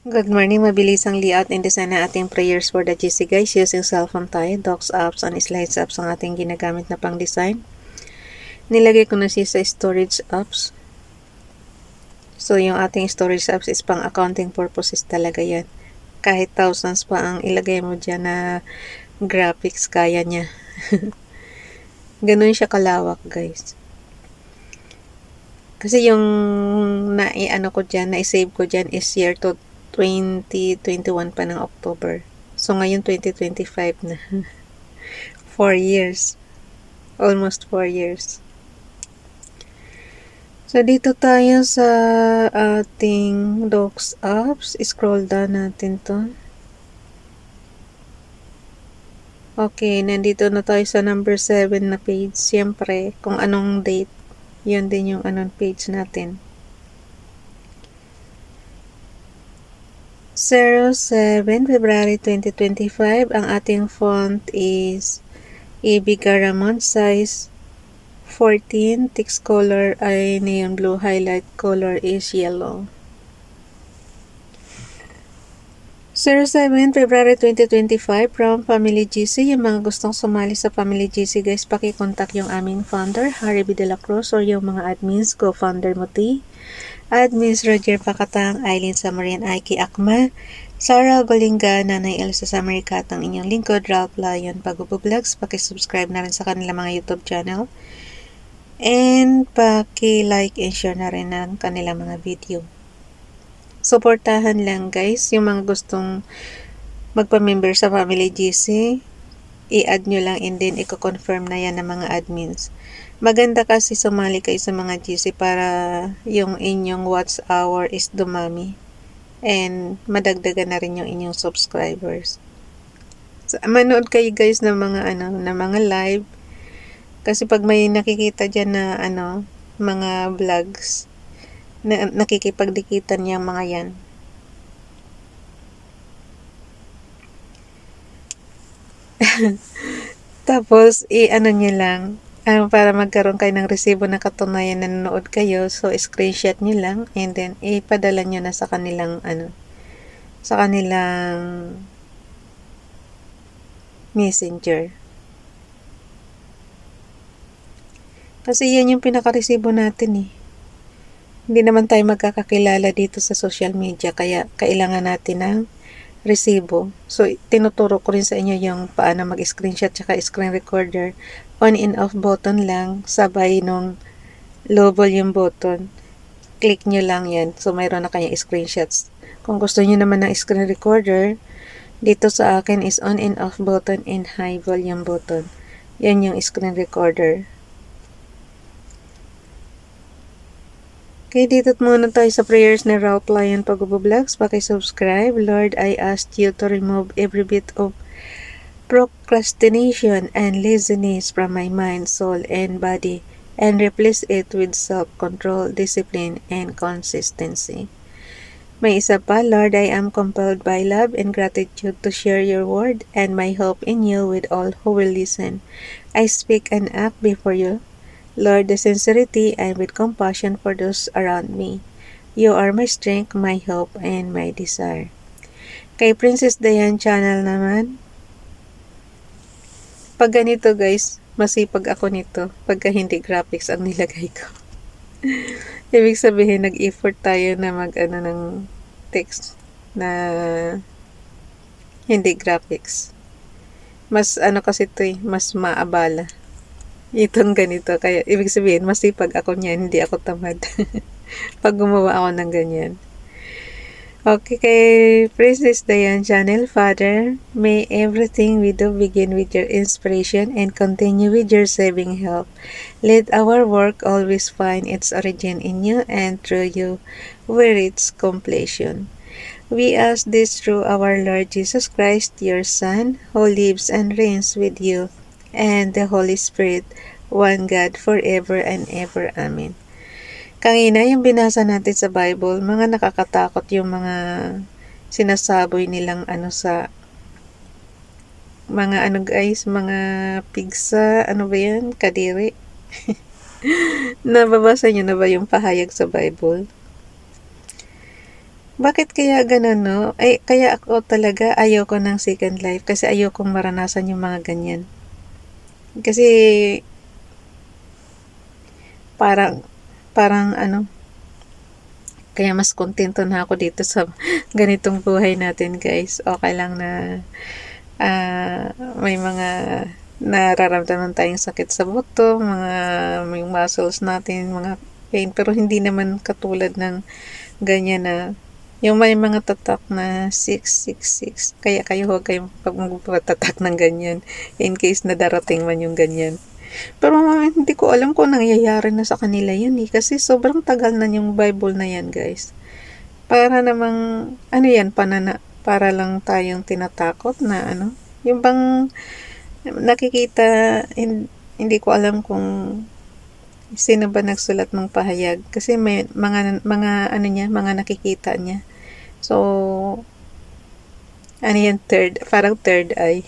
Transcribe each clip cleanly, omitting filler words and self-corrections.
Good morning, mabilis ang layout and design ng ating prayers for the GC guys using cellphone tayo, docs apps and slides apps ang ating ginagamit na pang design. Nilagay ko na siya sa storage apps. So yung ating storage apps is pang accounting purposes talaga yan. Kahit thousands pa ang ilagay mo dyan na graphics, kaya niya. Ganun siya kalawak guys. Kasi yung na-ano ko dyan, na-save ko dyan is year to 2021 pa ng October. So, ngayon 2025 na. 4 years. Almost 4 years. So, dito tayo sa ating docs apps. Scroll down natin to. Okay, nandito na tayo sa number 7 na page. Siyempre, kung anong date, yun din yung anong page natin. 07 February 2025. Ang ating font is AB Garamond, size 14. Text color ay neon blue. Highlight color is yellow. 07 February 2025 from Family GC. Yung mga gustong sumali sa Family GC guys, pakikontak yung aming founder, Harry B. De La Cruz, or yung mga admins, co-founder Muti, admins Roger Pacatang, Eileen Samarian, Aiki Akma, Sarah Golinga, Nanay Elsa Samaricat, ang inyong lingkod, Ralph Lion, Pag-Vlogs. Pakisubscribe na rin sa kanilang mga YouTube channel. And paki-like and share na rin ang kanilang mga video. Suportahan lang guys, yung mga gustong magpa-member sa Family GC, i-add nyo lang and then i-confirm na yan ng mga admins. Maganda kasi sumali kayo sa mga GC para yung inyong watch hour is dumami and madagdagan na rin yung inyong subscribers. So, manood kayo guys ng mga mga live kasi pag may nakikita dyan na mga vlogs na nakikipagdikitan yung mga yan. Tapos nyo lang para magkaroon kayo ng resibo na katunayan na nanonood kayo. So screenshot nyo lang and then ipadala nyo na sa kanilang sa kanilang messenger. Kasi yan yung pinaka-resibo natin eh. Hindi naman tayo magkakakilala dito sa social media kaya kailangan natin ng resibo. So, tinuturo ko rin sa inyo yung paano mag-screenshot tsaka screen recorder. On and off button lang, sabay nung low volume button. Click nyo lang yan. So, mayroon na kayong screenshots. Kung gusto nyo naman ng screen recorder, dito sa akin is on and off button and high volume button. Yan yung screen recorder. Okay, dito't muna tayo sa prayers ni Ralph Lion Pag-Vlogs. Paki-subscribe. Lord, I ask you to remove every bit of procrastination and laziness from my mind, soul, and body, and replace it with self-control, discipline, and consistency. May isa pa, Lord, I am compelled by love and gratitude to share your word and my hope in you with all who will listen. I speak and act before you, Lord, the sincerity and with compassion for those around me. You are my strength, my hope, and my desire. Kay Princess Diane channel naman, pag ganito guys, masipag ako nito pagka hindi graphics ang nilagay ko. Ibig sabihin, nag-effort tayo na ng text na hindi graphics. Mas kasi ito mas maabala. Itong ganito. Kaya, ibig sabihin, masipag ako niyan, hindi ako tamad. Pag gumawa ako ng ganyan. Okay, kay Princess Diane channel, Father, may everything we do begin with your inspiration and continue with your saving help. Let our work always find its origin in you and through you where its completion. We ask this through our Lord Jesus Christ, your Son, who lives and reigns with you and the Holy Spirit, one God, forever and ever. Amen. Kanina, yung binasa natin sa Bible, mga nakakatakot yung mga sinasaboy nilang sa mga guys, mga pigsa, ba yan? Kadiri. Nababasa nyo na ba yung pahayag sa Bible? 'Di ba? Sabi, Bakit kaya ganun, no? Ay, kaya ako talaga ayoko ng second life kasi ayokong maranasan yung mga ganyan. Kasi parang, parang ano, kaya mas kontento na ako dito sa ganitong buhay natin, guys. Okay lang na may mga nararamdaman tayong sakit sa buto, may muscles natin, mga pain, pero hindi naman katulad ng ganyan na yung may mga tatak na 666. Kaya kayo huwag kayong magpatatak ng ganyan in case na darating man yung ganyan. Pero hindi ko alam kung nangyayari na sa kanila yun eh. Kasi sobrang tagal na yung Bible na yan, guys. Para namang, ano yan, para lang tayong tinatakot na ano. Yung bang nakikita, hindi ko alam kung sino ba nagsulat ng pahayag. Kasi may mga ano niya, mga nakikita niya. So, ano yan, parang third eye.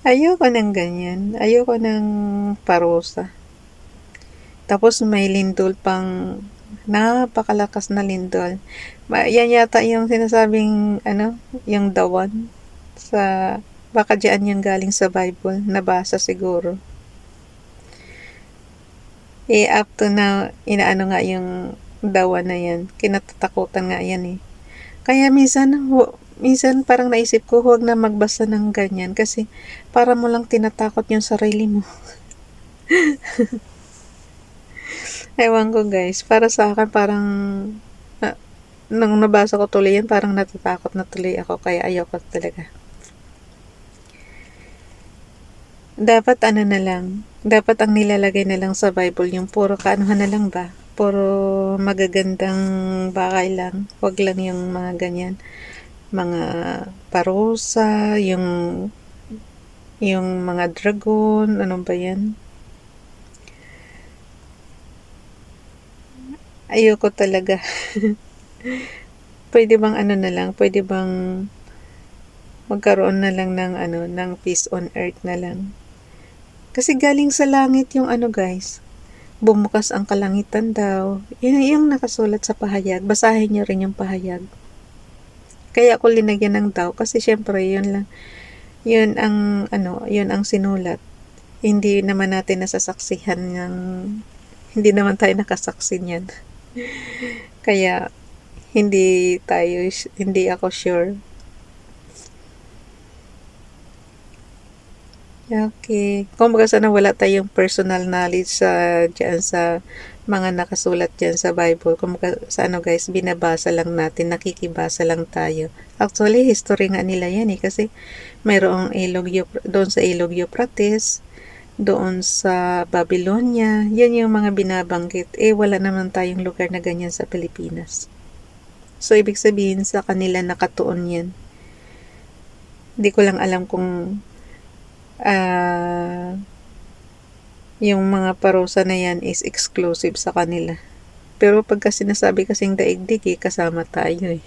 Ayoko ng ganyan. Ayoko ng parusa. Tapos may lindol pang napakalakas na lindol. Yan yata yung sinasabing ano, yung dawan sa baka diyan yung galing sa Bible, nabasa siguro. Up to now, inaano nga yung dawan na yan. Kinatatakutan nga yan eh. Kaya minsan parang naisip ko, huwag na magbasa ng ganyan kasi para mo lang tinatakot yung sarili mo. Ewan ko, guys, para sa akin parang nung nabasa ko tuloy yan, parang natatakot na tuloy ako kaya ayoko talaga. Dapat ano na lang, dapat ang nilalagay na lang sa Bible yung puro kaanuhan na lang ba? Puro magagandang bagay lang. Wag lang yung mga ganyan. Mga parusa, yung mga dragon, ano ba yan? Ayoko talaga. Pwede bang ano na lang, pwede bang magkaroon na lang ng ano, ng peace on earth na lang. Kasi galing sa langit yung ano, guys. Bumukas ang kalangitan daw. Yun yung nakasulat sa pahayag. Basahin nyo rin yung pahayag. Kaya ako linagyan ng daw kasi syempre yun lang. Yun ang ano, yun ang sinulat. Hindi naman natin nasasaksihan ng hindi naman tayo nakasaksi niyan. Kaya hindi ako sure. Okay. Kung baga sana wala tayong personal knowledge dyan sa mga nakasulat dyan sa Bible. Kung baga, sa ano guys, binabasa lang natin, nakikibasa lang tayo. Actually, history nga nila yan eh. Kasi mayroong doon sa ilog Euphrates, doon sa Babylonia, yan yung mga binabanggit. Wala naman tayong lugar na ganyan sa Pilipinas. So, ibig sabihin sa kanila nakatuon yan. Hindi ko lang alam kung yung mga parusa na yan is exclusive sa kanila. Pero pagka sinasabi kasing daigdig kasama tayo eh.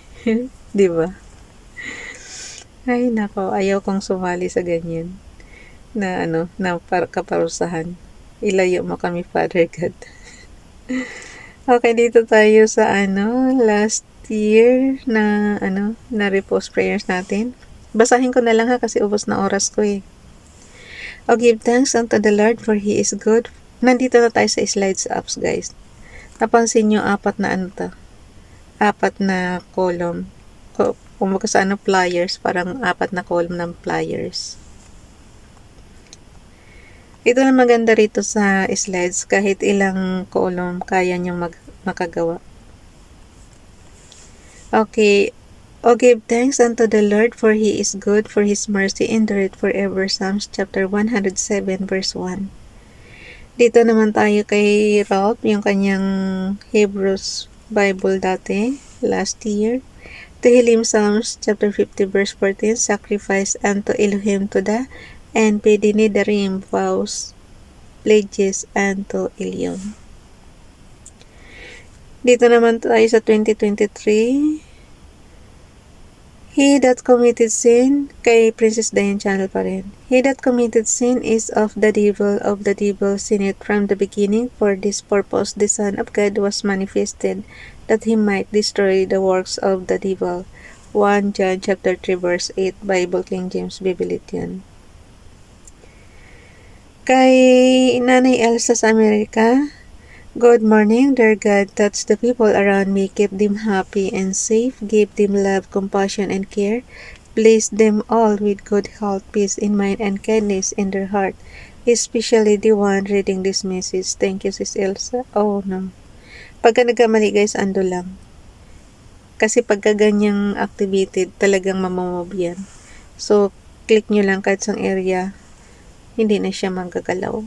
Di ba? Ay nako, ayaw kong sumali sa ganyan. Na kaparusahan. Ilayo mo kami, Father God. Okay, dito tayo sa last year na repost prayers natin. Basahin ko na lang ha kasi ubos na oras ko eh. O give thanks unto the Lord for He is good. Nandito na tayo sa slides apps, guys. Napansin nyo, apat na column. Kung sa pliers, parang apat na column ng pliers. Ito na maganda rito sa slides, kahit ilang column kaya nyo makagawa. Okay. O give thanks unto the Lord for He is good, for His mercy endureth forever. Psalms chapter 107 verse 1. Dito naman tayo kay Ralph, yung kanyang Hebrews Bible dati, last year. Tehillim Psalms chapter 50 verse 14, sacrifice unto Elohim Todah, and Pedinidarim vows, pledges unto Elyon. Dito naman tayo sa 2023, He that committed sin, kay Princess Diane channel pa rin. He that committed sin is of the devil sinned from the beginning. For this purpose the Son of God was manifested, that he might destroy the works of the devil. 1 John chapter 3 verse 8, Bible King James Bible yan. Kay Nanay Elsa sa Amerika, good morning, dear God. Touch the people around me. Keep them happy and safe. Give them love, compassion, and care. Bless them all with good health, peace in mind, and kindness in their heart. Especially the one reading this message. Thank you, Sis Elsa. Oh, no. Pagka nagkamali, guys, ando lang. Kasi pagka ganyang activated, talagang mamamove yan. So, click nyo lang kahit sang area. Hindi na siya magagalaw.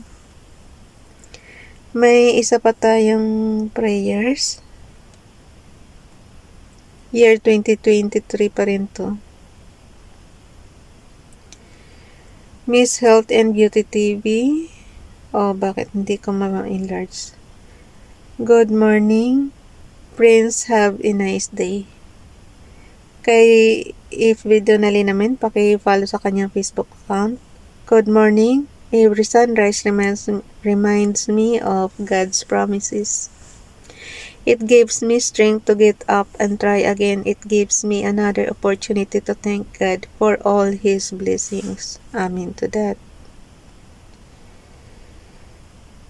May isa pa tayong prayers. Year 2023 pa rin to. Miss Health and Beauty TV. Oh, bakit hindi ko ma-enlarge? Good morning. Prince, have a nice day. Kay if video na namin, paki-follow sa kanyang Facebook account. Good morning. Every sunrise reminds me of God's promises. It gives me strength to get up and try again. It gives me another opportunity to thank God for all His blessings. Amen to that.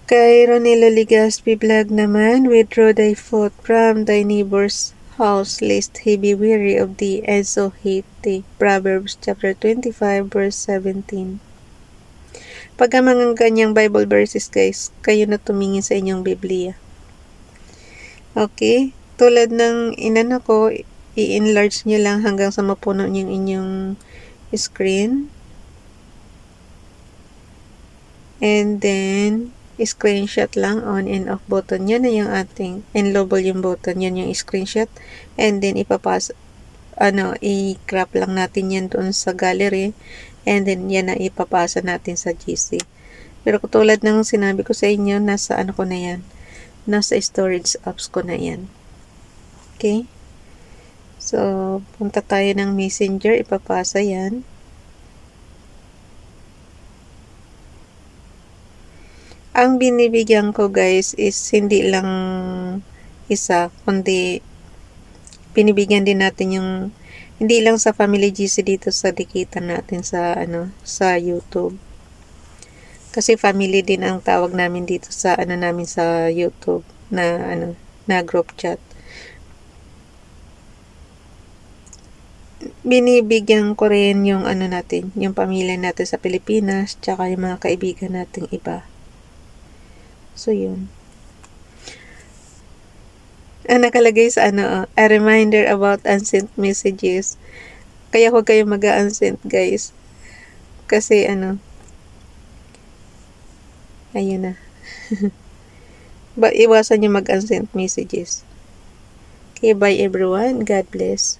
Kay Ronelo Ligaspi vlog naman, withdraw thy foot from thy neighbor's house, lest he be weary of thee and so hate thee. Proverbs chapter 25 verse 17. Pagka mga ganyang Bible verses, guys, kayo na tumingin sa inyong Biblia. Okay? Tulad ng inana ko, i-enlarge nyo lang hanggang sa mapuno yung inyong screen. And then, screenshot lang, on and off button. Yan na yung ating enlobble yung button. Yan yung screenshot. And then, i-crop lang natin yan doon sa gallery. And then, yan na ipapasa natin sa GC. Pero katulad ng sinabi ko sa inyo, nasa ko na yan. Nasa storage apps ko na yan. Okay? So, punta tayo ng Messenger. Ipapasa yan. Ang binibigyan ko, guys, is hindi lang isa, kundi binibigyan din natin yung hindi lang sa Family GC dito sa dikitan natin sa sa YouTube. Kasi family din ang tawag namin dito sa namin sa YouTube na na group chat. Binibigyan ko rin yung natin, yung pamilya natin sa Pilipinas, tsaka yung mga kaibigan nating iba. So yun. Nakalagay sa a reminder about unsent messages. Kaya huwag kayo mag-unsent, guys. Kasi ayun na. Iwasan nyo mag-unsent messages. Okay, bye everyone. God bless.